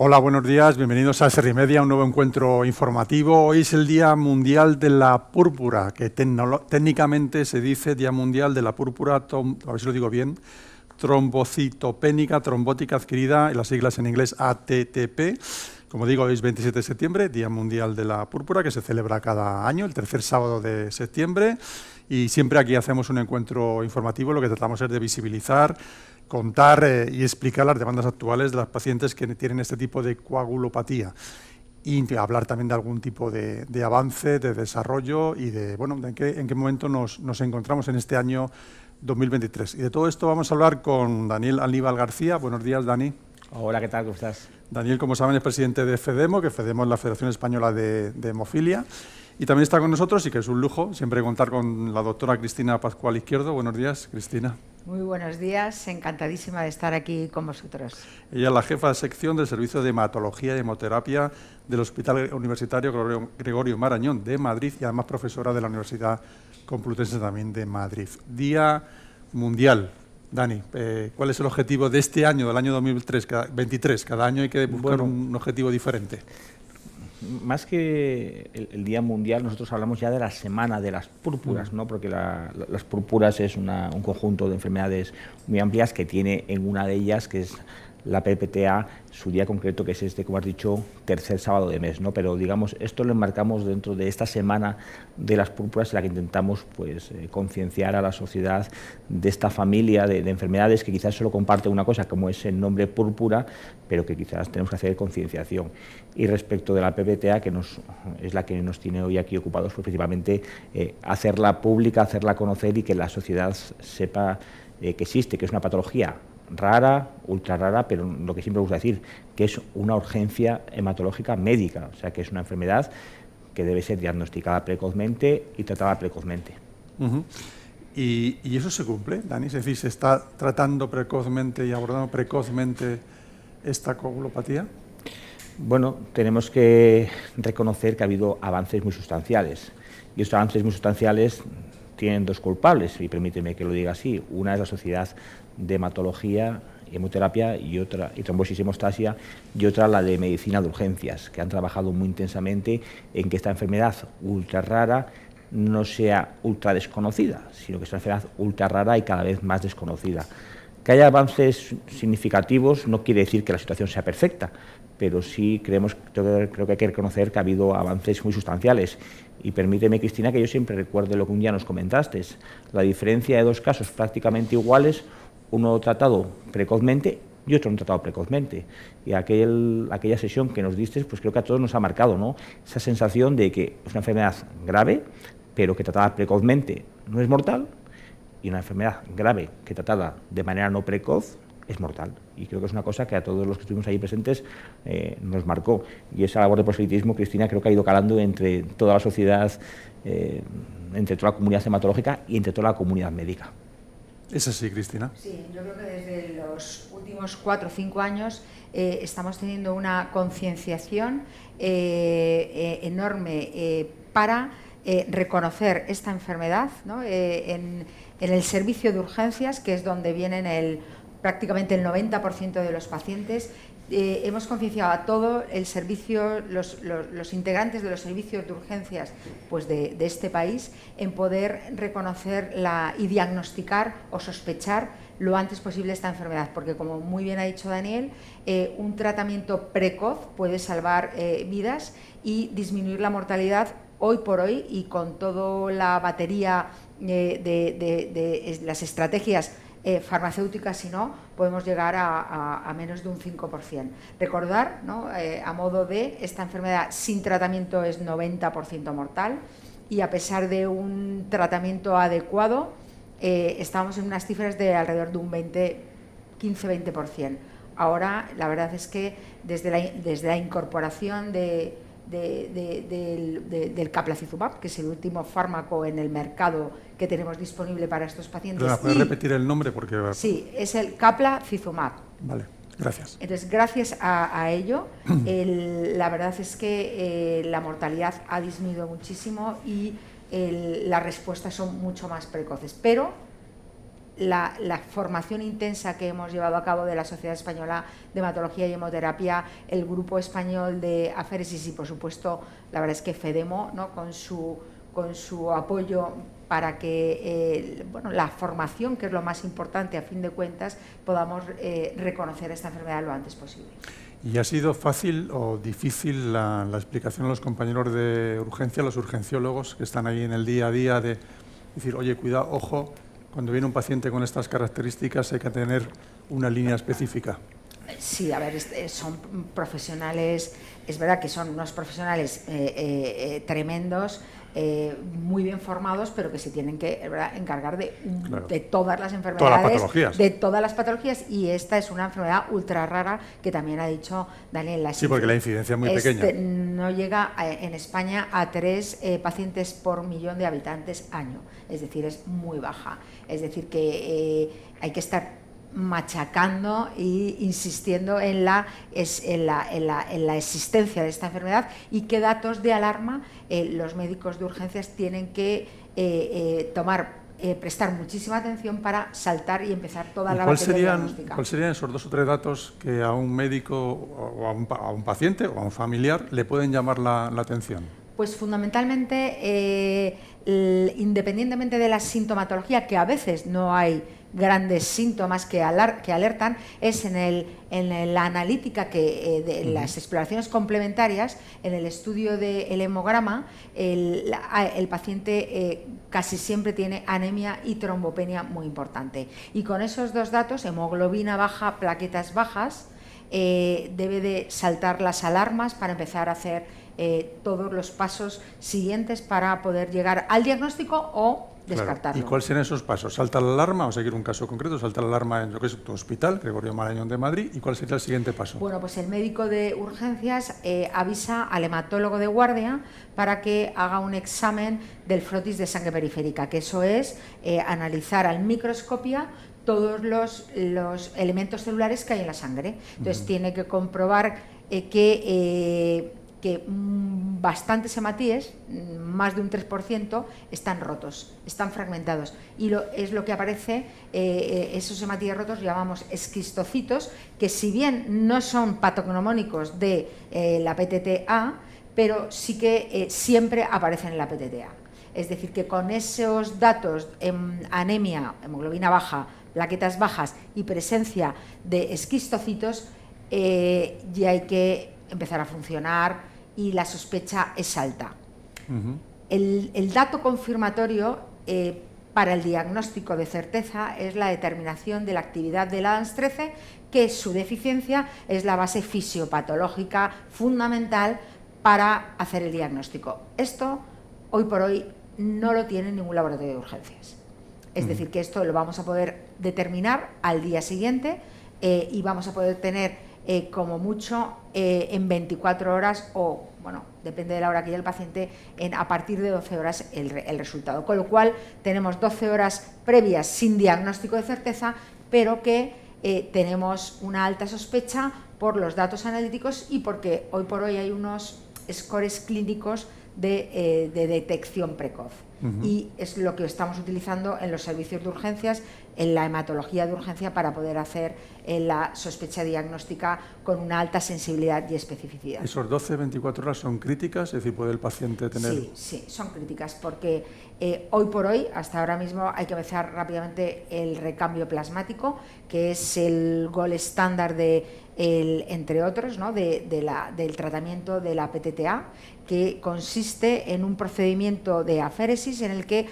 Hola, buenos días, bienvenidos a SRI Media, un nuevo encuentro informativo. Hoy es el Día Mundial de la Púrpura, que técnicamente se dice Día Mundial de la Púrpura, a ver si lo digo bien, trombocitopénica, trombótica adquirida, en las siglas en inglés ATTP. Como digo, hoy es 27 de septiembre, Día Mundial de la Púrpura, que se celebra cada año, el tercer sábado de septiembre. Y siempre aquí hacemos un encuentro informativo, lo que tratamos es de visibilizar, contar y explicar las demandas actuales de las pacientes que tienen este tipo de coagulopatía y hablar también de algún tipo de avance, de desarrollo y de, bueno, en qué momento nos encontramos en este año 2023. Y de todo esto vamos a hablar con Daniel Aníbal García. Buenos días, Dani. Hola, ¿qué tal? ¿Cómo estás? Daniel, como saben, es presidente de FEDEMO, que FEDEMO es la Federación Española de Hemofilia. Y también está con nosotros, y que es un lujo, siempre contar con la doctora Cristina Pascual Izquierdo. Buenos días, Cristina. Muy buenos días, encantadísima de estar aquí con vosotros. Ella es la jefa de sección del Servicio de Hematología y Hemoterapia del Hospital Universitario Gregorio Marañón de Madrid y además profesora de la Universidad Complutense también de Madrid. Día Mundial. Dani, ¿cuál es el objetivo de este año, del año 2023? Cada año hay que buscar un objetivo diferente. Más que el Día Mundial, nosotros hablamos ya de la Semana de las Púrpuras, ¿no? Porque las púrpuras es un conjunto de enfermedades muy amplias que tiene en una de ellas, que es la PPTA, su día concreto, que es este, como has dicho, tercer sábado de mes, ¿no? Pero digamos, esto lo enmarcamos dentro de esta Semana de las Púrpuras, en la que intentamos pues concienciar a la sociedad de esta familia de enfermedades que quizás solo comparte una cosa, como es el nombre púrpura, pero que quizás tenemos que hacer concienciación. Y respecto de la PPTA, que es la que nos tiene hoy aquí ocupados, pues principalmente hacerla pública, hacerla conocer y que la sociedad sepa que existe, que es una patología rara, ultra rara, pero lo que siempre me gusta decir, que es una urgencia hematológica médica, o sea que es una enfermedad que debe ser diagnosticada precozmente y tratada precozmente. ¿Y eso se cumple, Dani? Es decir, ¿se está tratando precozmente y abordando precozmente esta coagulopatía? Bueno, tenemos que reconocer que ha habido avances muy sustanciales, y estos avances muy sustanciales tienen dos culpables, y permíteme que lo diga así. Una es la Sociedad de Hematología y Hemoterapia y Trombosis y Hemostasia, y otra la de Medicina de Urgencias, que han trabajado muy intensamente en que esta enfermedad ultra rara no sea ultra desconocida, sino que es una enfermedad ultra rara y cada vez más desconocida. Que haya avances significativos no quiere decir que la situación sea perfecta, pero sí creo que hay que reconocer que ha habido avances muy sustanciales. Y permíteme, Cristina, que yo siempre recuerde lo que un día nos comentaste, la diferencia de dos casos prácticamente iguales, uno tratado precozmente y otro no tratado precozmente. Y aquella sesión que nos diste, pues creo que a todos nos ha marcado, ¿no? Esa sensación de que es una enfermedad grave, pero que tratada precozmente no es mortal, y una enfermedad grave que tratada de manera no precoz es mortal. Y creo que es una cosa que a todos los que estuvimos ahí presentes nos marcó. Y esa labor de proselitismo, Cristina, creo que ha ido calando entre toda la sociedad, entre toda la comunidad hematológica y entre toda la comunidad médica. ¿Es así, Cristina? Sí, yo creo que desde los últimos 4 o 5 años estamos teniendo una concienciación enorme para reconocer esta enfermedad, ¿no? En el servicio de urgencias, que es donde vienen prácticamente el 90% de los pacientes. Hemos concienciado a todo el servicio, los integrantes de los servicios de urgencias pues de este país, en poder reconocer y diagnosticar o sospechar lo antes posible esta enfermedad, porque como muy bien ha dicho Daniel, un tratamiento precoz puede salvar vidas y disminuir la mortalidad hoy por hoy, y con toda la batería de las estrategias farmacéuticas, si no, podemos llegar a menos de un 5%. Recordar, ¿no? A modo de, esta enfermedad sin tratamiento es 90% mortal, y a pesar de un tratamiento adecuado, estamos en unas cifras de alrededor de un 15-20%. Ahora, la verdad es que desde la incorporación del Caplacizumab, que es el último fármaco en el mercado que tenemos disponible para estos pacientes. ¿Puedes repetir el nombre? Sí, es el Caplacizumab. Vale, gracias. Entonces, gracias a ello, la verdad es que la mortalidad ha disminuido muchísimo y las respuestas son mucho más precoces. Pero la formación intensa que hemos llevado a cabo de la Sociedad Española de Hematología y Hemoterapia, el Grupo Español de Aféresis y, por supuesto, la verdad es que FEDEMO, ¿no?, con su apoyo para que la formación, que es lo más importante a fin de cuentas, podamos reconocer esta enfermedad lo antes posible. ¿Y ha sido fácil o difícil la explicación a los compañeros de urgencia, los urgenciólogos que están ahí en el día a día, de decir, oye, cuidado, ojo, cuando viene un paciente con estas características hay que tener una línea específica? Sí, a ver, son profesionales, es verdad que son unos profesionales tremendos, muy bien formados, pero que se tienen que, ¿verdad?, encargar de todas las enfermedades, de todas las patologías, y esta es una enfermedad ultra rara que también ha dicho Daniel. Sí, porque la incidencia es muy pequeña. No llega en España a 3 pacientes por millón de habitantes año, es decir, es muy baja. Es decir, que hay que estar machacando e insistiendo en la existencia de esta enfermedad, y qué datos de alarma los médicos de urgencias tienen que prestar muchísima atención para saltar y empezar toda la batería diagnóstica. ¿Cuáles serían esos 2 o 3 datos que a un médico o a un paciente o a un familiar le pueden llamar la atención? Pues fundamentalmente, independientemente de la sintomatología, que a veces no hay grandes síntomas que alertan, es en la analítica de las exploraciones complementarias, en el estudio del hemograma, el paciente casi siempre tiene anemia y trombopenia muy importante. Y con esos 2 datos, hemoglobina baja, plaquetas bajas, debe de saltar las alarmas para empezar a hacer todos los pasos siguientes para poder llegar al diagnóstico o descartarlo. Claro. ¿Y cuáles serán esos pasos? ¿Salta la alarma? Vamos a seguir un caso concreto. ¿Salta la alarma en lo que es tu hospital, Gregorio Marañón de Madrid? ¿Y cuál sería el siguiente paso? Bueno, pues el médico de urgencias avisa al hematólogo de guardia para que haga un examen del frotis de sangre periférica, que eso es analizar al microscopio todos los elementos celulares que hay en la sangre. Entonces tiene que comprobar que bastantes hematíes, más de un 3%, están rotos, están fragmentados. Y es lo que aparece, esos hematíes rotos llamamos esquistocitos, que si bien no son patognomónicos de la PTTA, pero sí que siempre aparecen en la PTTA. Es decir, que con esos datos, anemia, hemoglobina baja, plaquetas bajas y presencia de esquistocitos, ya hay que empezar a funcionar y la sospecha es alta. El dato confirmatorio para el diagnóstico de certeza es la determinación de la actividad del ADAMTS13, que su deficiencia es la base fisiopatológica fundamental para hacer el diagnóstico. Esto, hoy por hoy, no lo tiene ningún laboratorio de urgencias. Es decir, que esto lo vamos a poder determinar al día siguiente y vamos a poder tener como mucho en 24 horas o, bueno, depende de la hora que llegue el paciente, a partir de 12 horas el resultado. Con lo cual tenemos 12 horas previas sin diagnóstico de certeza, pero que tenemos una alta sospecha por los datos analíticos y porque hoy por hoy hay unos scores clínicos de detección precoz. Y es lo que estamos utilizando en los servicios de urgencias, en la hematología de urgencia, para poder hacer la sospecha diagnóstica con una alta sensibilidad y especificidad. ¿Esos 12-24 horas son críticas? Es decir, ¿puede el paciente tener...? Sí, son críticas, porque hoy por hoy, hasta ahora mismo, hay que empezar rápidamente el recambio plasmático, que es el gol estándar entre otros, ¿no?, del tratamiento de la PTTA, que consiste en un procedimiento de aféresis en el que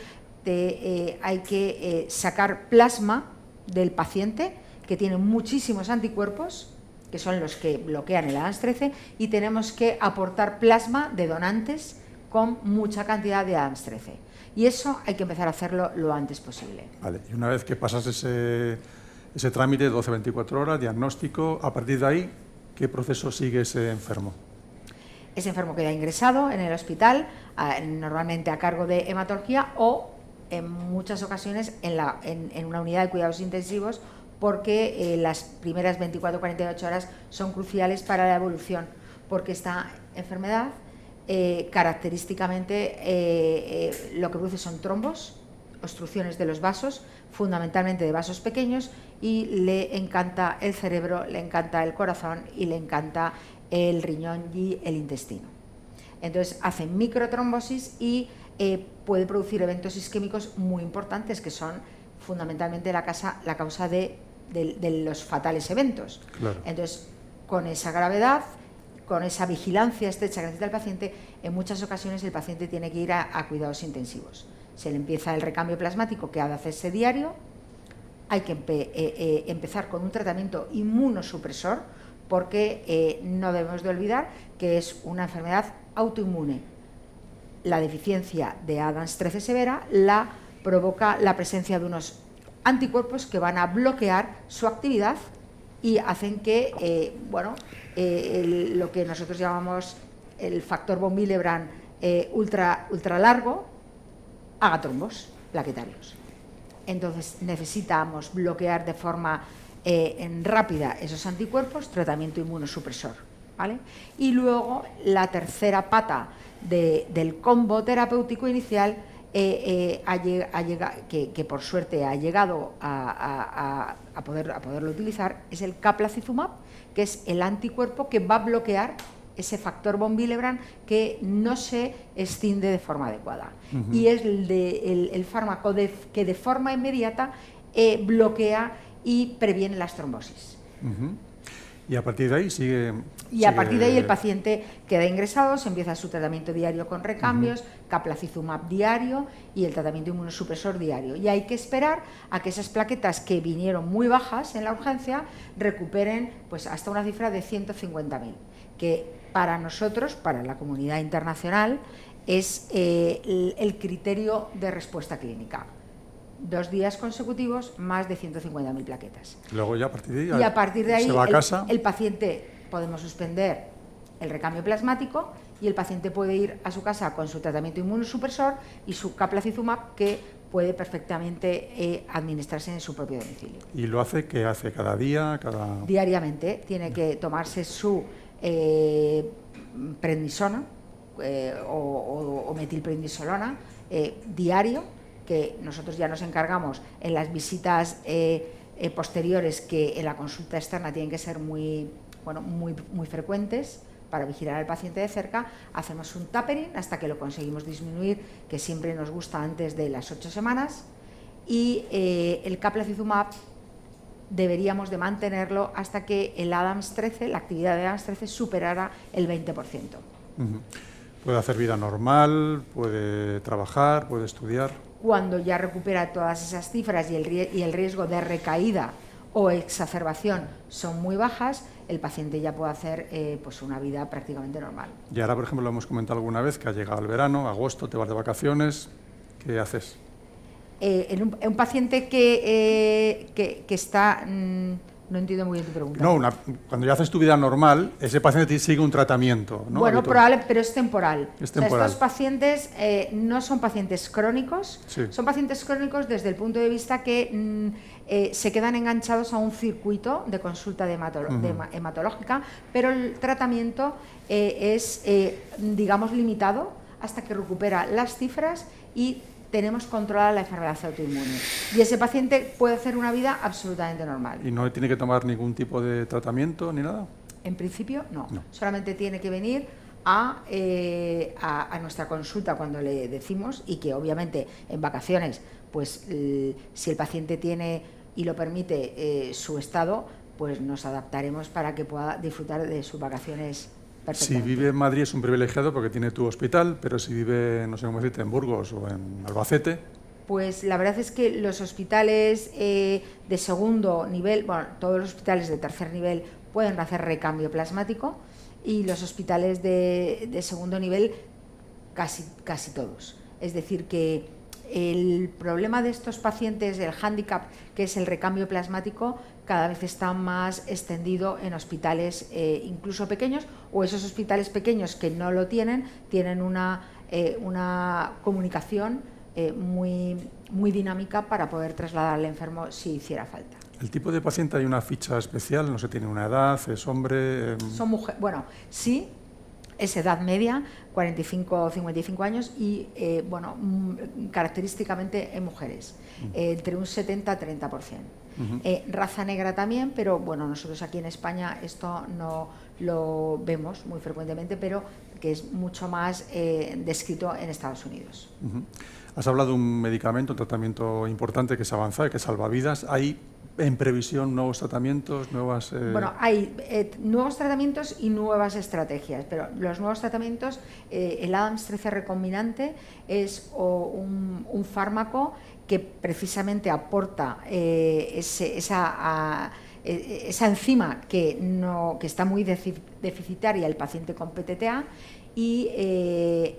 hay que sacar plasma del paciente, que tiene muchísimos anticuerpos, que son los que bloquean el ADAMTS13, y tenemos que aportar plasma de donantes con mucha cantidad de ADAMTS13. Y eso hay que empezar a hacerlo lo antes posible. Vale, y una vez que pasas ese trámite, 12-24 horas, diagnóstico, a partir de ahí, ¿qué proceso sigue ese enfermo? Ese enfermo queda ingresado en el hospital, normalmente a cargo de hematología o, en muchas ocasiones, en una unidad de cuidados intensivos, porque las primeras 24-48 horas son cruciales para la evolución, porque esta enfermedad característicamente lo que produce son trombos obstrucciones de los vasos, fundamentalmente de vasos pequeños, y le encanta el cerebro, le encanta el corazón y le encanta el riñón y el intestino. Entonces hace microtrombosis y puede producir eventos isquémicos muy importantes, que son fundamentalmente la causa de los fatales eventos. Claro. Entonces, con esa gravedad, con esa vigilancia estrecha que necesita el paciente, en muchas ocasiones el paciente tiene que ir a cuidados intensivos. Se le empieza el recambio plasmático, que ha de hacerse diario. Hay que empezar con un tratamiento inmunosupresor, porque no debemos de olvidar que es una enfermedad autoinmune. La deficiencia de Adams 13 severa la provoca la presencia de unos anticuerpos que van a bloquear su actividad y hacen que, lo que nosotros llamamos el factor von Willebrand ultra largo, haga trombos plaquetarios. Entonces necesitamos bloquear de forma rápida esos anticuerpos, tratamiento inmunosupresor, ¿vale? Y luego la tercera pata del combo terapéutico inicial, que por suerte ha llegado a poderlo utilizar, es el caplacizumab, que es el anticuerpo que va a bloquear ese factor von Willebrand que no se escinde de forma adecuada. Y es el fármaco que de forma inmediata bloquea y previene las trombosis. Y a partir de ahí sigue... Y a partir de ahí el paciente queda ingresado, se empieza su tratamiento diario con recambios, caplacizumab diario y el tratamiento inmunosupresor diario. Y hay que esperar a que esas plaquetas que vinieron muy bajas en la urgencia recuperen pues hasta una cifra de 150.000, que para nosotros, para la comunidad internacional, es el criterio de respuesta clínica. 2 días consecutivos, más de 150.000 plaquetas. Luego ya a partir de ahí se va a casa. El paciente, podemos suspender el recambio plasmático y el paciente puede ir a su casa con su tratamiento inmunosupresor y su caplacizumab, que puede perfectamente administrarse en su propio domicilio. ¿Y lo hace qué hace? ¿Cada día? Diariamente tiene que tomarse su prednisona o metilprednisolona diario, que nosotros ya nos encargamos en las visitas posteriores, que en la consulta externa tienen que ser muy frecuentes para vigilar al paciente de cerca. Hacemos un tapering hasta que lo conseguimos disminuir, que siempre nos gusta antes de las 8 semanas, y el caplacizumab deberíamos de mantenerlo hasta que el Adams 13, la actividad de Adams 13 superara el 20%. ¿Puede hacer vida normal? ¿Puede trabajar? ¿Puede estudiar? Cuando ya recupera todas esas cifras y el riesgo de recaída o exacerbación son muy bajas, el paciente ya puede hacer pues una vida prácticamente normal. Y ahora, por ejemplo, lo hemos comentado alguna vez, que ha llegado el verano, agosto, te vas de vacaciones, ¿qué haces? En un paciente que está... no entiendo muy bien tu pregunta. No, cuando ya haces tu vida normal, ese paciente sigue un tratamiento, ¿no? Bueno, probable, pero es temporal. Es temporal. O sea, estos pacientes no son pacientes crónicos, Sí. Son pacientes crónicos desde el punto de vista que se quedan enganchados a un circuito de consulta hematológica, pero el tratamiento es, digamos, limitado hasta que recupera las cifras y tenemos controlada la enfermedad autoinmune. Y ese paciente puede hacer una vida absolutamente normal. ¿Y no tiene que tomar ningún tipo de tratamiento ni nada? En principio, no. No. Solamente tiene que venir a nuestra consulta cuando le decimos, y que obviamente en vacaciones, pues si el paciente tiene y lo permite su estado, pues nos adaptaremos para que pueda disfrutar de sus vacaciones perfectamente. Si vive en Madrid es un privilegiado porque tiene tu hospital, pero si vive, no sé cómo decirte, en Burgos o en Albacete... Pues la verdad es que los hospitales de segundo nivel, bueno, todos los hospitales de tercer nivel pueden hacer recambio plasmático, y los hospitales de segundo nivel casi todos. Es decir, que el problema de estos pacientes, el hándicap que es el recambio plasmático, cada vez está más extendido en hospitales incluso pequeños, o esos hospitales pequeños que no lo tienen una comunicación muy dinámica para poder trasladar al enfermo si hiciera falta. ¿El tipo de paciente hay una ficha especial? No sé, ¿tiene una edad? ¿Es hombre? Son mujeres. Bueno, sí, es edad media, 45 o 55 años y, bueno, característicamente en mujeres, entre un 70-30%. Raza negra también, pero bueno, nosotros aquí en España esto no lo vemos muy frecuentemente, pero que es mucho más descrito en Estados Unidos. Has hablado de un medicamento, un tratamiento importante que es Avanzar, que salva vidas. ¿Hay en previsión nuevos tratamientos, nuevas...? Bueno, hay nuevos tratamientos y nuevas estrategias, pero los nuevos tratamientos, el Adams 13 recombinante es un fármaco que precisamente aporta esa enzima que está muy deficitaria el paciente con PTTA y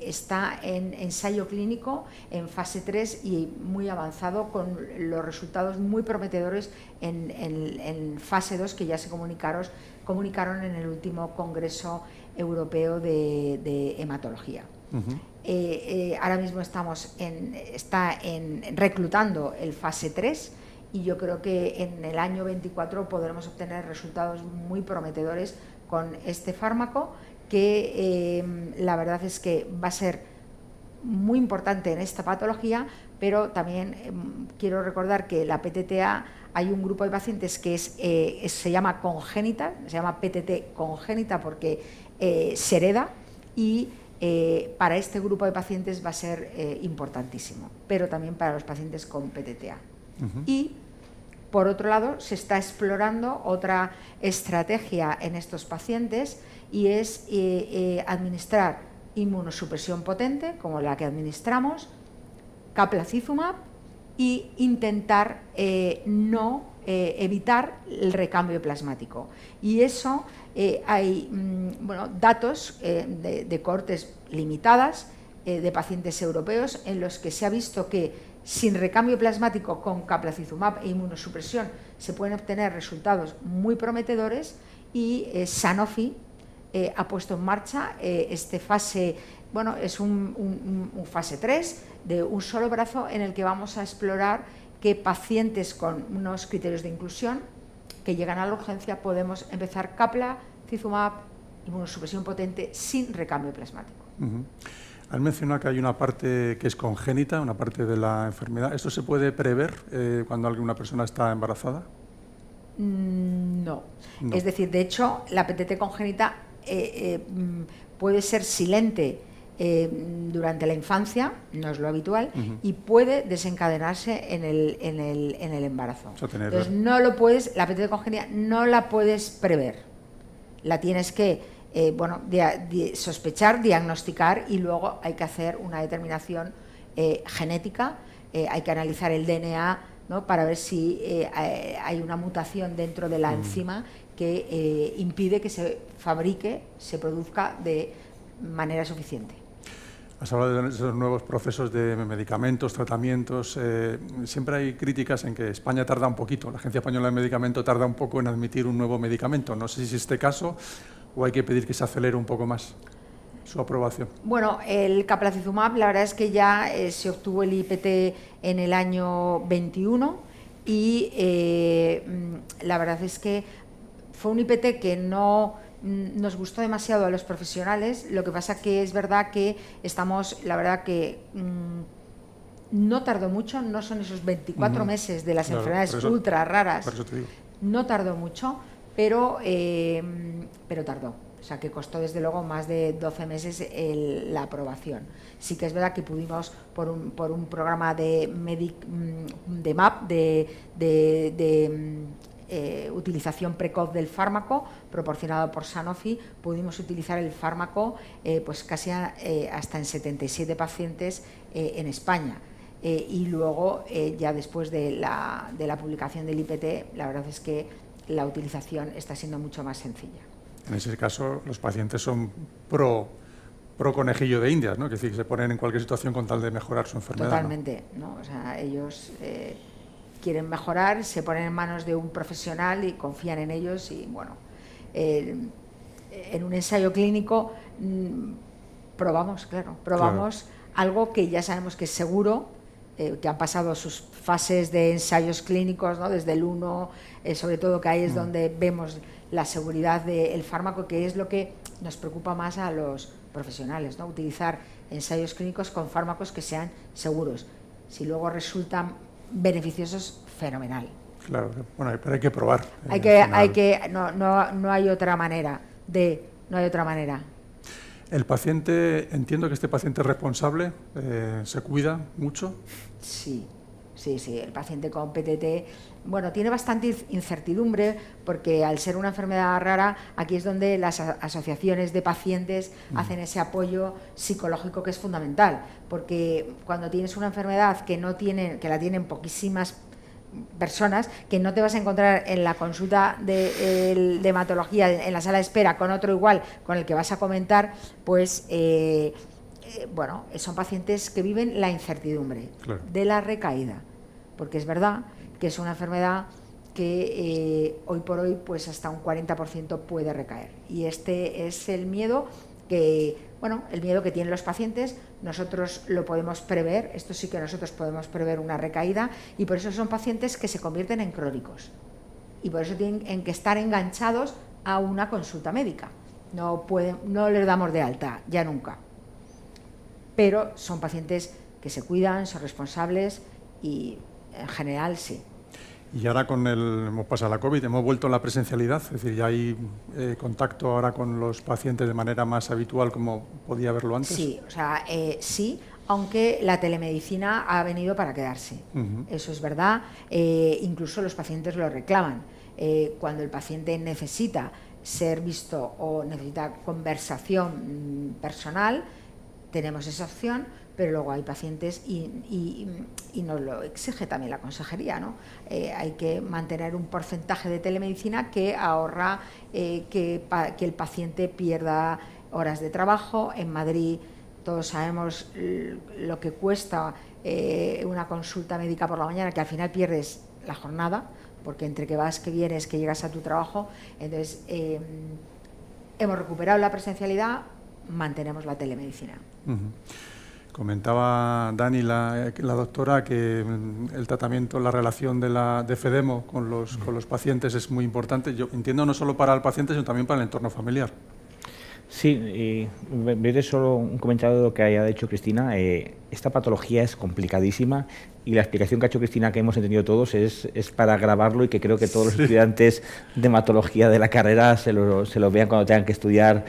está en ensayo clínico en fase 3 y muy avanzado, con los resultados muy prometedores en fase 2 que ya se comunicaron en el último Congreso Europeo de Hematología. Ahora mismo está reclutando el fase 3 y yo creo que en el año 24 podremos obtener resultados muy prometedores con este fármaco, que la verdad es que va a ser muy importante en esta patología, pero también quiero recordar que la PTTA, hay un grupo de pacientes que se llama congénita, se llama PTT congénita porque se hereda, y para este grupo de pacientes va a ser importantísimo, pero también para los pacientes con PTTA. Y por otro lado, se está explorando otra estrategia en estos pacientes, y es administrar inmunosupresión potente, como la que administramos, caplacizumab, y intentar evitar el recambio plasmático. Y eso hay datos de cohortes limitadas de pacientes europeos en los que se ha visto que sin recambio plasmático con caplacizumab e inmunosupresión se pueden obtener resultados muy prometedores, y Sanofi ha puesto en marcha es un fase 3 de un solo brazo, en el que vamos a explorar que pacientes con unos criterios de inclusión que llegan a la urgencia podemos empezar caplacizumab, inmunosupresión potente, sin recambio plasmático. Has mencionado que hay una parte que es congénita, una parte de la enfermedad. ¿Esto se puede prever cuando alguna persona está embarazada? No. Es decir, de hecho, la PTT congénita puede ser silente durante la infancia, no es lo habitual, y puede desencadenarse en el embarazo. Entonces, la PTT congénita no la puedes prever, la tienes que sospechar, diagnosticar, y luego hay que hacer una determinación genética, hay que analizar el DNA, ¿no?, para ver si hay una mutación dentro de la enzima que impide que se produzca de manera suficiente. Has hablado de esos nuevos procesos de medicamentos, tratamientos. Siempre hay críticas en que España tarda un poquito, la Agencia Española de Medicamento tarda un poco en admitir un nuevo medicamento. No sé si es este caso o hay que pedir que se acelere un poco más su aprobación. Bueno, el caplacizumab, la verdad es que ya se obtuvo el IPT en el año 21 y la verdad es que fue un IPT que no nos gustó demasiado a los profesionales. Lo que pasa que es verdad que la verdad que no tardó mucho, no son esos 24 meses de las enfermedades ultra raras, por eso te digo. No tardó mucho, pero tardó. O sea, que costó desde luego más de 12 meses la aprobación. Sí que es verdad que pudimos, por un programa de MAP, utilización precoz del fármaco proporcionado por Sanofi, pudimos utilizar el fármaco pues casi hasta en 77 pacientes en España. Y luego, ya después de la publicación del IPT, la verdad es que la utilización está siendo mucho más sencilla. En ese caso, los pacientes son pro conejillo de Indias, ¿no? Es decir, que se ponen en cualquier situación con tal de mejorar su enfermedad. Totalmente, ¿no? O sea, ellos quieren mejorar, se ponen en manos de un profesional y confían en ellos, y bueno, en un ensayo clínico probamos algo que ya sabemos que es seguro, que han pasado sus fases de ensayos clínicos, ¿no? Desde el 1, sobre todo, que ahí es donde vemos la seguridad del fármaco, que es lo que nos preocupa más a los profesionales, ¿no? Utilizar ensayos clínicos con fármacos que sean seguros. Si luego resultan beneficiosos, fenomenal. Claro, bueno, pero hay que probar. No hay otra manera no hay otra manera. El paciente, entiendo que este paciente es responsable, se cuida mucho. Sí, el paciente con PTT, bueno, tiene bastante incertidumbre porque al ser una enfermedad rara, aquí es donde las asociaciones de pacientes hacen ese apoyo psicológico que es fundamental, porque cuando tienes una enfermedad que la tienen poquísimas personas, que no te vas a encontrar en la consulta de hematología, en la sala de espera, con otro igual, con el que vas a comentar, pues bueno, son pacientes que viven la incertidumbre de la recaída, porque es verdad que es una enfermedad que hoy por hoy pues hasta un 40% puede recaer, y este es el miedo que tienen los pacientes. Nosotros lo podemos prever, esto sí que nosotros podemos prever una recaída, y por eso son pacientes que se convierten en crónicos, y por eso tienen que estar enganchados a una consulta médica. No les damos de alta, ya nunca. Pero son pacientes que se cuidan, son responsables y en general sí. Y ahora hemos pasado la COVID, hemos vuelto a la presencialidad, es decir, ya hay contacto ahora con los pacientes de manera más habitual como podía haberlo antes. Sí, sí, aunque la telemedicina ha venido para quedarse. Eso es verdad, incluso los pacientes lo reclaman. Cuando el paciente necesita ser visto o necesita conversación personal, tenemos esa opción, pero luego hay pacientes y nos lo exige también la consejería, ¿no? Hay que mantener un porcentaje de telemedicina que ahorra que el paciente pierda horas de trabajo. En Madrid todos sabemos lo que cuesta una consulta médica por la mañana, que al final pierdes la jornada, porque entre que vas, que vienes, que llegas a tu trabajo. Entonces hemos recuperado la presencialidad, mantenemos la telemedicina. Comentaba Dani, la doctora, que el tratamiento, la relación de FEDEMO con los pacientes es muy importante. Yo entiendo no solo para el paciente, sino también para el entorno familiar. Sí, y veré solo un comentario de lo que haya dicho Cristina. Esta patología es complicadísima y la explicación que ha hecho Cristina, que hemos entendido todos, es para grabarlo y que creo que todos los estudiantes de hematología de la carrera se lo vean cuando tengan que estudiar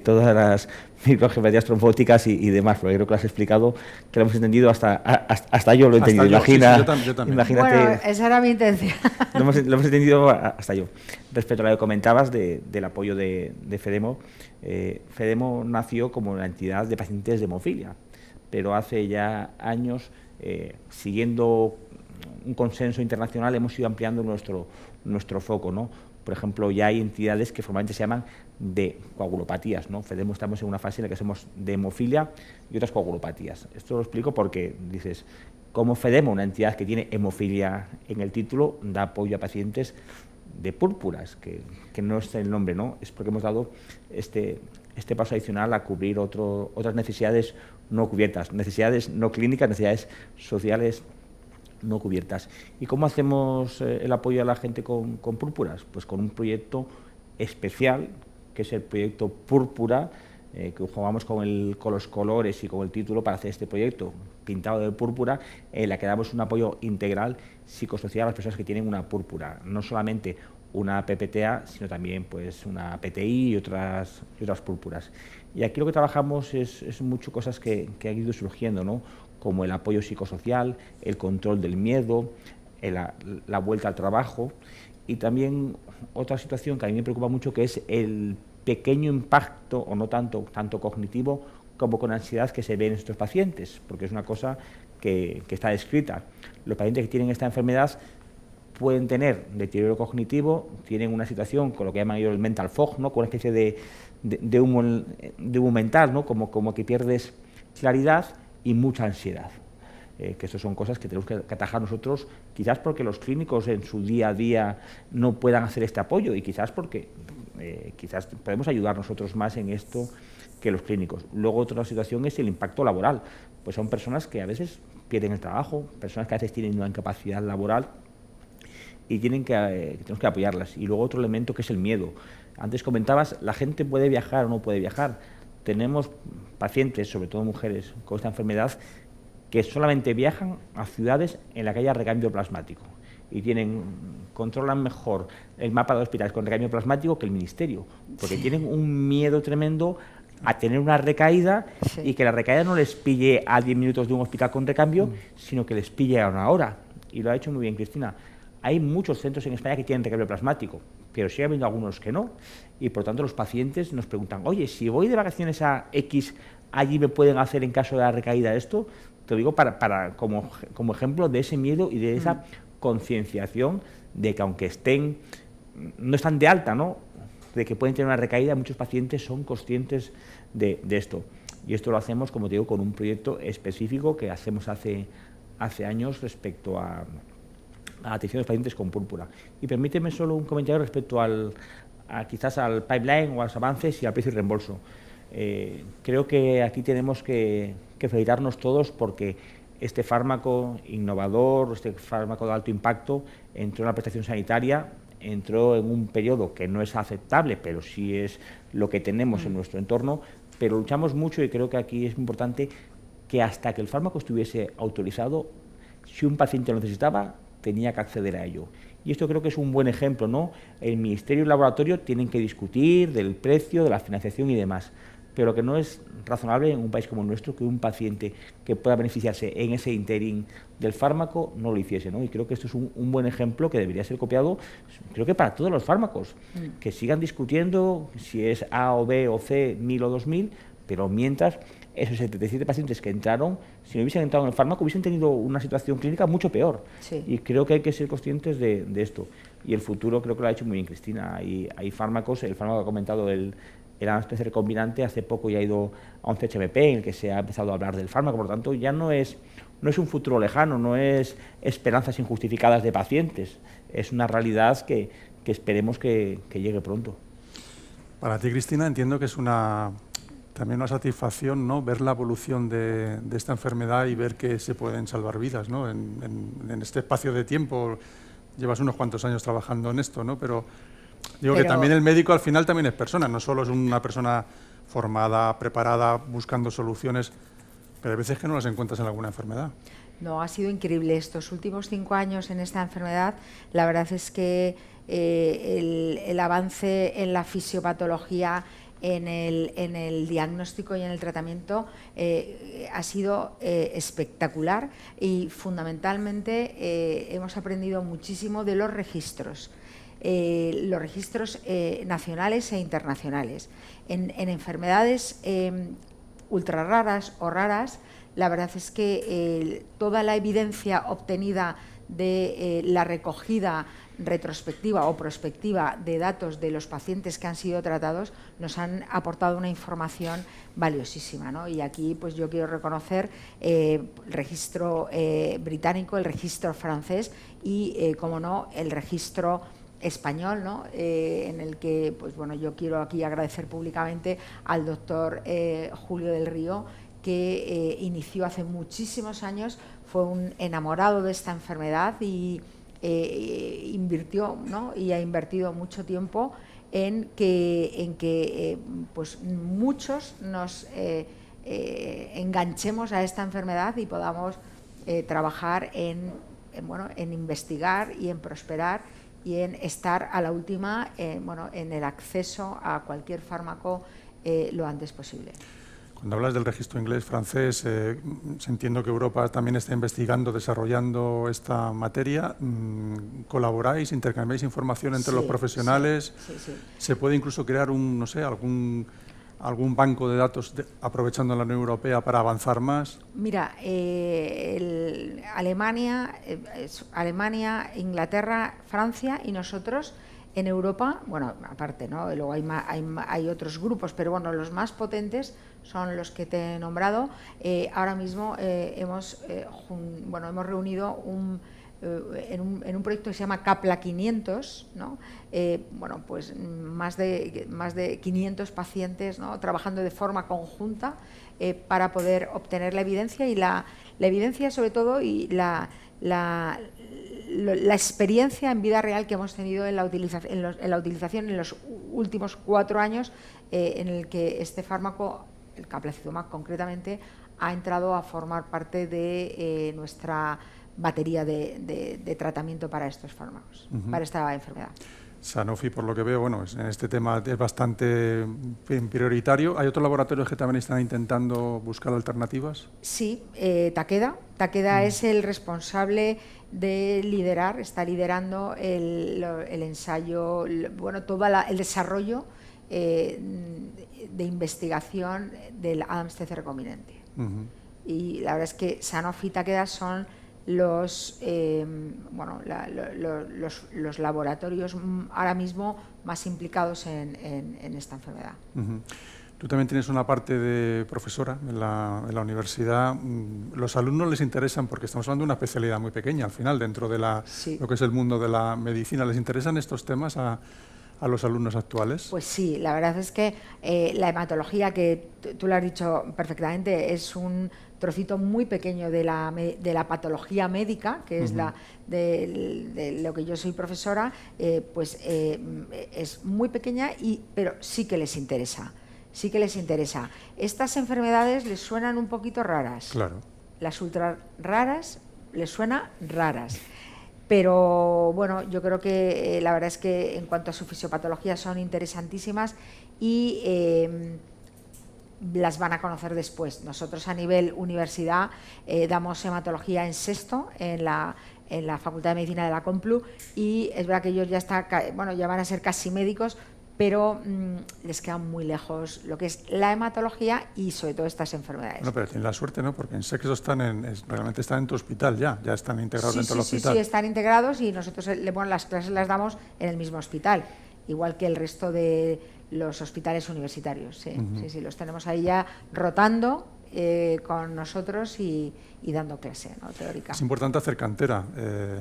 todas las microgeometrías trombóticas y demás, porque creo que lo has explicado, que lo hemos entendido hasta yo lo he entendido. Yo también. Imagínate, bueno, esa era mi intención. Lo hemos entendido hasta yo. Respecto a lo que comentabas del apoyo de FEDEMO, FEDEMO nació como una entidad de pacientes de hemofilia, pero hace ya años, siguiendo un consenso internacional, hemos ido ampliando nuestro foco, ¿no? Por ejemplo, ya hay entidades que formalmente se llaman de coagulopatías, ¿no? FEDEMO estamos en una fase en la que somos de hemofilia y otras coagulopatías. Esto lo explico porque dices, como FEDEMO, una entidad que tiene hemofilia en el título, da apoyo a pacientes de púrpuras, que no es el nombre, ¿no? Es porque hemos dado este paso adicional a cubrir otras necesidades no cubiertas, necesidades no clínicas, necesidades sociales no cubiertas. ¿Y cómo hacemos el apoyo a la gente con púrpuras? Pues con un proyecto especial, que es el proyecto Púrpura, que jugamos con los colores y con el título para hacer este proyecto pintado de púrpura, en la que damos un apoyo integral psicosocial a las personas que tienen una púrpura, no solamente una PPTA, sino también pues una PTI y otras púrpuras. Y aquí lo que trabajamos es mucho cosas que han ido surgiendo, ¿no? Como el apoyo psicosocial, el control del miedo, la vuelta al trabajo, y también otra situación que a mí me preocupa mucho, que es el pequeño impacto, o no tanto cognitivo, como con ansiedad, que se ve en estos pacientes, porque es una cosa que está descrita. Los pacientes que tienen esta enfermedad pueden tener deterioro cognitivo, tienen una situación con lo que llaman ellos el mental fog, ¿no? Con una especie de humo mental, ¿no? Como que pierdes claridad y mucha ansiedad. Que estas son cosas que tenemos que atajar nosotros, quizás porque los clínicos en su día a día no puedan hacer este apoyo, y quizás porque quizás podemos ayudar nosotros más en esto que los clínicos. Luego otra situación es el impacto laboral, pues son personas que a veces pierden el trabajo, personas que a veces tienen una incapacidad laboral y tenemos que apoyarlas. Y luego otro elemento que es el miedo. Antes comentabas, la gente puede viajar o no puede viajar. Tenemos pacientes, sobre todo mujeres, con esta enfermedad que solamente viajan a ciudades en las que haya recambio plasmático y controlan mejor el mapa de hospitales con recambio plasmático que el Ministerio, porque tienen un miedo tremendo a tener una recaída y que la recaída no les pille a 10 minutos de un hospital con recambio, sino que les pille a una hora. Y lo ha hecho muy bien Cristina. Hay muchos centros en España que tienen recambio plasmático, pero sigue habiendo algunos que no. Y por tanto los pacientes nos preguntan, oye, si voy de vacaciones a X, ¿allí me pueden hacer en caso de la recaída esto? Te lo digo como ejemplo de ese miedo y de esa concienciación de que aunque no están de alta, ¿no?, de que pueden tener una recaída, muchos pacientes son conscientes de esto. Y esto lo hacemos, como te digo, con un proyecto específico que hacemos hace años respecto a la atención de los pacientes con púrpura. Y permíteme solo un comentario respecto quizás al pipeline o a los avances y al precio y reembolso. Creo que aquí tenemos que felicitarnos todos porque este fármaco innovador, este fármaco de alto impacto, entró en la prestación sanitaria, entró en un periodo que no es aceptable, pero sí es lo que tenemos en nuestro entorno, pero luchamos mucho y creo que aquí es importante que hasta que el fármaco estuviese autorizado, si un paciente lo necesitaba, tenía que acceder a ello. Y esto creo que es un buen ejemplo, ¿no? El Ministerio y el laboratorio tienen que discutir del precio, de la financiación y demás, pero que no es razonable en un país como el nuestro que un paciente que pueda beneficiarse en ese interín del fármaco no lo hiciese, ¿no? Y creo que esto es un buen ejemplo que debería ser copiado, creo que para todos los fármacos, que sigan discutiendo si es A o B o C, 1000 o 2000, pero mientras esos 77 pacientes que entraron, si no hubiesen entrado en el fármaco, hubiesen tenido una situación clínica mucho peor. Sí. Y creo que hay que ser conscientes de esto. Y el futuro creo que lo ha hecho muy bien Cristina. Hay fármacos, el fármaco que ha comentado el ANASPC recombinante, hace poco ya ha ido a un CHMP en el que se ha empezado a hablar del fármaco, por lo tanto ya no es un futuro lejano, no es esperanzas injustificadas de pacientes, es una realidad que esperemos que llegue pronto. Para ti, Cristina, entiendo que es también una satisfacción, ¿no?, ver la evolución de esta enfermedad y ver que se pueden salvar vidas, ¿no? En este espacio de tiempo, llevas unos cuantos años trabajando en esto, ¿no? Pero que también el médico al final también es persona, no solo es una persona formada, preparada, buscando soluciones, pero hay veces que no las encuentras en alguna enfermedad. No, ha sido increíble estos últimos 5 años en esta enfermedad. La verdad es que el avance en la fisiopatología, en el diagnóstico y en el tratamiento ha sido espectacular y fundamentalmente hemos aprendido muchísimo de los registros nacionales e internacionales. En enfermedades ultra raras o raras, la verdad es que toda la evidencia obtenida de la recogida retrospectiva o prospectiva de datos de los pacientes que han sido tratados nos han aportado una información valiosísima, ¿no? Y aquí pues yo quiero reconocer el registro británico, el registro francés y, como no, el registro español, ¿no? En el que pues bueno, yo quiero aquí agradecer públicamente al doctor Julio del Río, que inició hace muchísimos años, fue un enamorado de esta enfermedad y invirtió, ¿no?, y ha invertido mucho tiempo en que pues muchos nos enganchemos a esta enfermedad y podamos trabajar en investigar y en prosperar y en estar a la última en el acceso a cualquier fármaco lo antes posible. Cuando hablas del registro inglés-francés, entiendo que Europa también está investigando, desarrollando esta materia. ¿Colaboráis, intercambiáis información entre los profesionales? Sí. ¿Se puede incluso crear algún banco de datos aprovechando la Unión Europea para avanzar más? Mira, Alemania, Inglaterra, Francia y nosotros en Europa, bueno, aparte, ¿no?, luego hay otros grupos, pero bueno, los más potentes son los que te he nombrado. Ahora mismo hemos reunido en un proyecto que se llama CAPLA 500, ¿no? Pues más de 500 pacientes, ¿no?, trabajando de forma conjunta para poder obtener la evidencia y la evidencia sobre todo y la experiencia en vida real que hemos tenido en la utilización en los últimos 4 años, en el que este fármaco, el Caplacizumab concretamente, ha entrado a formar parte de nuestra batería de tratamiento para estos fármacos, para esta enfermedad. Sanofi, por lo que veo, bueno, en este tema es bastante prioritario. ¿Hay otros laboratorios que también están intentando buscar alternativas? Sí, Takeda. Takeda es el responsable de liderar, está liderando el ensayo, bueno, todo el desarrollo de investigación del Adams TC recombinante. Y la verdad es que Sanofi y Takeda son los laboratorios ahora mismo más implicados en esta enfermedad. Tú también tienes una parte de profesora en la universidad. ¿Los alumnos les interesan, porque estamos hablando de una especialidad muy pequeña al final, dentro de lo que es el mundo de la medicina, ¿les interesan estos temas a los alumnos actuales? Pues sí, la verdad es que la hematología, que tú lo has dicho perfectamente, es un trocito muy pequeño de la patología médica, que es de lo que yo soy profesora, es muy pequeña, pero sí que les interesa. Sí que les interesa. Estas enfermedades les suenan un poquito raras. Claro. Las ultra raras les suenan raras. Pero bueno, yo creo que la verdad es que en cuanto a su fisiopatología son interesantísimas y las van a conocer después. Nosotros a nivel universidad damos hematología en sexto en la Facultad de Medicina de la Complu, y es verdad que ellos ya van a ser casi médicos, pero les queda muy lejos lo que es la hematología y sobre todo estas enfermedades. No, pero tienen la suerte, ¿no? Porque en sexto realmente están en tu hospital ya están integrados dentro del hospital. Sí, están integrados, y nosotros las clases las damos en el mismo hospital, igual que el resto de los hospitales universitarios. Sí, los tenemos ahí ya rotando con nosotros y dando clase, ¿no?, teórica. Es importante hacer cantera,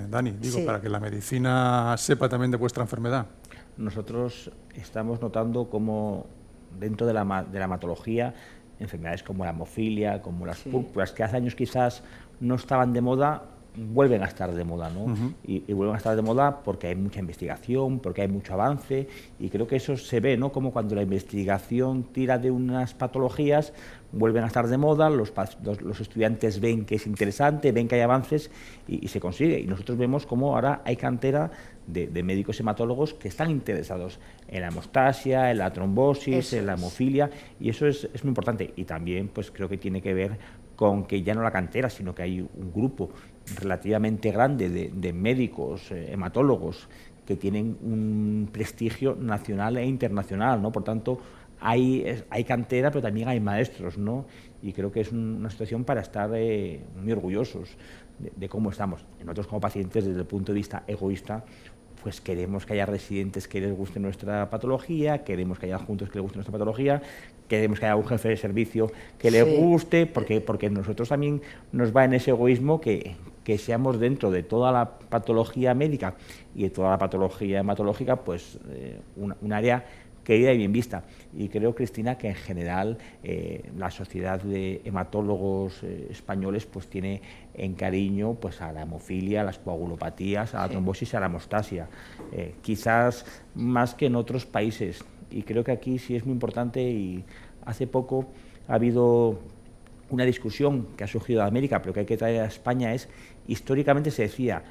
Dani, para que la medicina sepa también de vuestra enfermedad. Nosotros estamos notando cómo dentro de la hematología, enfermedades como la hemofilia, como las púrpuras, que hace años quizás no estaban de moda, vuelven a estar de moda, ¿no? Y vuelven a estar de moda porque hay mucha investigación, porque hay mucho avance, y creo que eso se ve, ¿no?, como cuando la investigación tira de unas patologías, vuelven a estar de moda, los estudiantes ven que es interesante, ven que hay avances y se consigue. Y nosotros vemos cómo ahora hay cantera de médicos hematólogos que están interesados en la hemostasia, en la trombosis, en la hemofilia, y eso es muy importante. Y también pues creo que tiene que ver con que ya no la cantera, sino que hay un grupo relativamente grande de médicos hematólogos que tienen un prestigio nacional e internacional, ¿no? Por tanto, hay cantera, pero también hay maestros, ¿no? Y creo que es una situación para estar muy orgullosos de cómo estamos. Nosotros como pacientes, desde el punto de vista egoísta, pues queremos que haya residentes que les guste nuestra patología, queremos que haya adjuntos que les guste nuestra patología, queremos que haya un jefe de servicio que les guste, porque nosotros también nos va en ese egoísmo que seamos dentro de toda la patología médica y de toda la patología hematológica, pues un área querida y bien vista. Y creo, Cristina, que en general la sociedad de hematólogos españoles pues tiene en cariño pues a la hemofilia, a las coagulopatías, a la trombosis, a la hemostasia, quizás más que en otros países. Y creo que aquí sí es muy importante, y hace poco ha habido una discusión que ha surgido de América, pero que hay que traer a España, históricamente se decía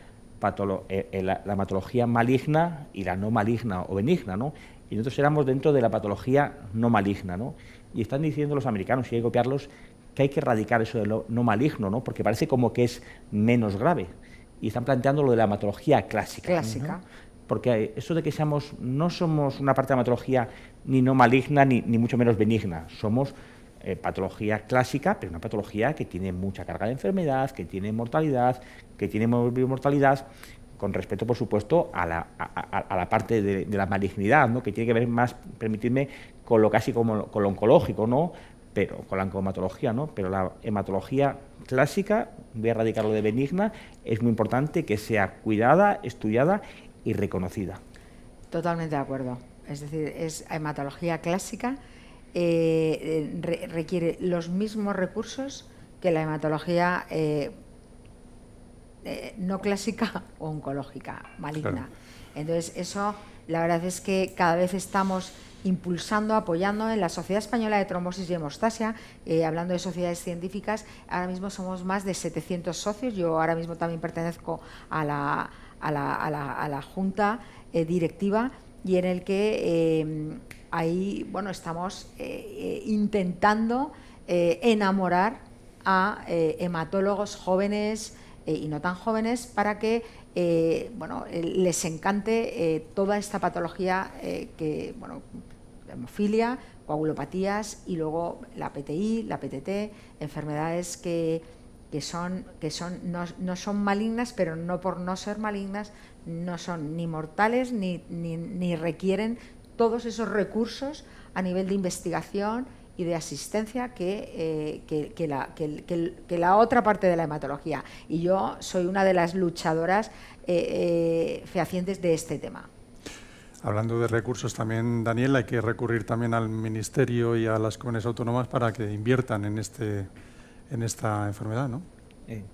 la hematología maligna y la no maligna o benigna, ¿no? Y nosotros éramos dentro de la patología no maligna, ¿no? Y están diciendo los americanos, y hay que copiarlos, que hay que erradicar eso de lo no maligno, ¿no? Porque parece como que es menos grave. Y están planteando lo de la hematología clásica. ¿No? Porque eso de que no somos una parte de la hematología ni no maligna ni mucho menos benigna. Somos patología clásica, pero una patología que tiene mucha carga de enfermedad, que tiene mortalidad, que tiene mortalidad, con respecto, por supuesto, a la parte de la malignidad, ¿no?, que tiene que ver más, permitidme, con lo casi como con lo oncológico, ¿no?, pero con la oncomatología, ¿no? Pero la hematología clásica, voy a erradicarlo de benigna, es muy importante que sea cuidada, estudiada y reconocida. Totalmente de acuerdo. Es decir, hematología clásica requiere los mismos recursos que la hematología no clásica o oncológica, maligna. Claro. Entonces, eso, la verdad es que cada vez estamos impulsando, apoyando en la Sociedad Española de Trombosis y Hemostasia, hablando de sociedades científicas, ahora mismo somos más de 700 socios, yo ahora mismo también pertenezco a la junta directiva, y en el que ahí, bueno, estamos intentando enamorar a hematólogos jóvenes y no tan jóvenes para que les encante toda esta patología que, bueno, hemofilia, coagulopatías y luego la PTI, la PTT, enfermedades que no son malignas, pero no por no ser malignas no son ni mortales ni requieren todos esos recursos a nivel de investigación y de asistencia que la otra parte de la hematología. Y yo soy una de las luchadoras fehacientes de este tema. Hablando de recursos también, Daniel, hay que recurrir también al Ministerio y a las comunidades autónomas para que inviertan en esta enfermedad, ¿no?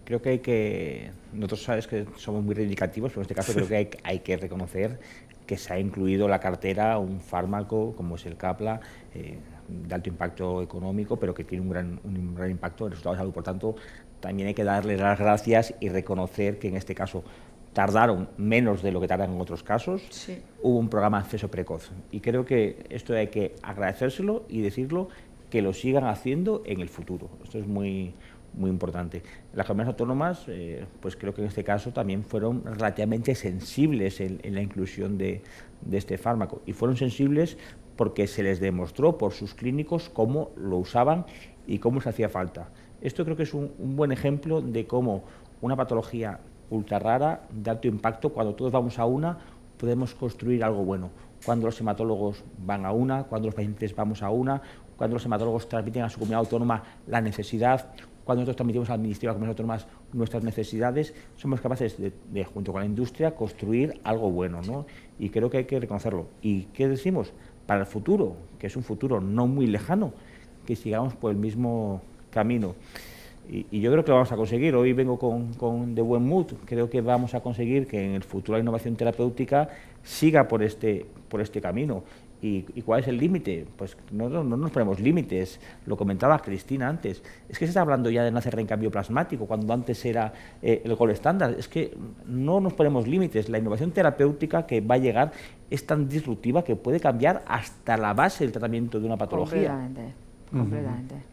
Creo que nosotros sabes que somos muy reivindicativos, pero en este caso creo que hay que reconocer que se ha incluido en la cartera un fármaco como es el Capla, de alto impacto económico, pero que tiene un gran impacto en el resultado de salud. Por tanto, también hay que darle las gracias y reconocer que en este caso tardaron menos de lo que tardan en otros casos. Sí. Hubo un programa de acceso precoz y creo que esto hay que agradecérselo y decirlo, que lo sigan haciendo en el futuro. Esto es muy importante. Las comunidades autónomas, pues creo que en este caso también fueron relativamente sensibles en la inclusión de este fármaco, y fueron sensibles porque se les demostró por sus clínicos cómo lo usaban y cómo se hacía falta. Esto creo que es un buen ejemplo de cómo una patología ultra rara, de alto impacto, cuando todos vamos a una, podemos construir algo bueno. Cuando los hematólogos van a una, cuando los pacientes vamos a una, cuando los hematólogos transmiten a su comunidad autónoma la necesidad, cuando nosotros transmitimos al Ministerio de las Comunidades Autónomas nuestras necesidades, somos capaces de, junto con la industria, construir algo bueno, ¿no? Y creo que hay que reconocerlo. ¿Y qué decimos? Para el futuro, que es un futuro no muy lejano, que sigamos por el mismo camino. Y yo creo que lo vamos a conseguir. Hoy vengo con de buen mood. Creo que vamos a conseguir que en el futuro la innovación terapéutica siga por este camino. ¿Y cuál es el límite? Pues no nos ponemos límites. Lo comentaba Cristina antes. Es que se está hablando ya de nacer en cambio plasmático, cuando antes era el gol estándar. Es que no nos ponemos límites. La innovación terapéutica que va a llegar es tan disruptiva que puede cambiar hasta la base del tratamiento de una patología. Completamente.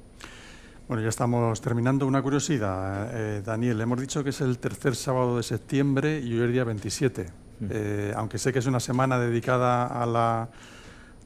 Bueno, ya estamos terminando. Una curiosidad, Daniel, hemos dicho que es el tercer sábado de septiembre y hoy es día 27. Aunque sé que es una semana dedicada a la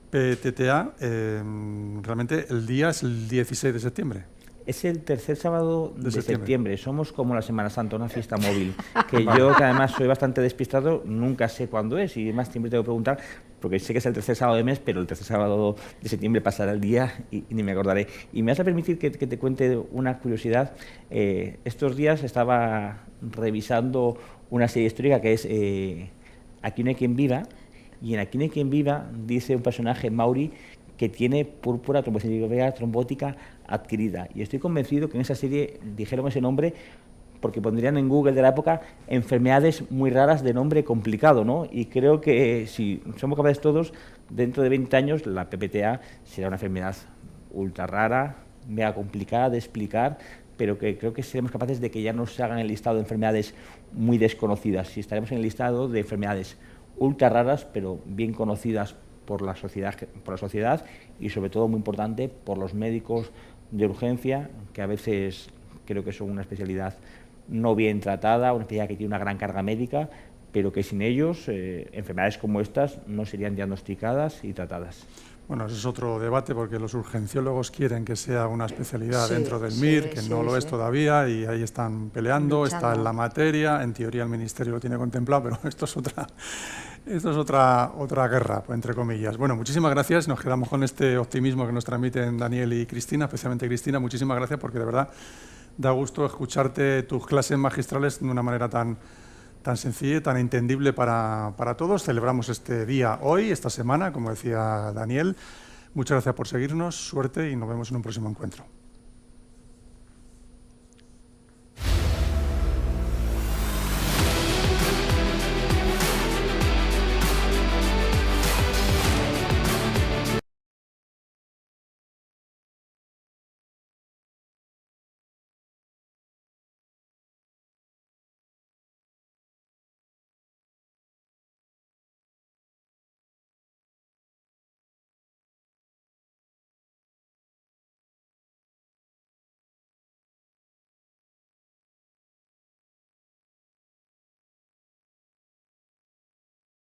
PTTA, realmente el día es el 16 de septiembre. Es el tercer sábado de septiembre. Somos como la Semana Santa, una fiesta móvil. Que yo, que además soy bastante despistado, nunca sé cuándo es, y además siempre tengo que preguntar, porque sé que es el tercer sábado de mes, pero el tercer sábado de septiembre pasará el día y ni me acordaré. Y me vas a permitir que te cuente una curiosidad. Estos días estaba revisando una serie histórica que es Aquí no hay quien viva, y en Aquí no hay quien viva dice un personaje, Mauri, que tiene púrpura trombocitopenia trombótica adquirida. Y estoy convencido que en esa serie dijeron ese nombre porque pondrían en Google de la época enfermedades muy raras de nombre complicado, ¿no? Y creo que si somos capaces todos, dentro de 20 años la PPTA será una enfermedad ultra rara, mega complicada de explicar, pero que creo que seremos capaces de que ya no se hagan el listado de enfermedades muy desconocidas, y estaremos en el listado de enfermedades ultra raras, pero bien conocidas por la sociedad y sobre todo, muy importante, por los médicos de urgencia, que a veces creo que son una especialidad no bien tratada, una especialidad que tiene una gran carga médica, pero que sin ellos enfermedades como estas no serían diagnosticadas y tratadas. Bueno, ese es otro debate, porque los urgenciólogos quieren que sea una especialidad dentro del MIR, que no lo es todavía, y ahí están peleando, está en la materia, en teoría el Ministerio lo tiene contemplado, pero esto es otra guerra, entre comillas. Bueno, muchísimas gracias, nos quedamos con este optimismo que nos transmiten Daniel y Cristina, especialmente Cristina. Muchísimas gracias, porque de verdad da gusto escucharte tus clases magistrales de una manera tan sencilla y tan entendible para todos. Celebramos este día hoy, esta semana, como decía Daniel. Muchas gracias por seguirnos, suerte y nos vemos en un próximo encuentro.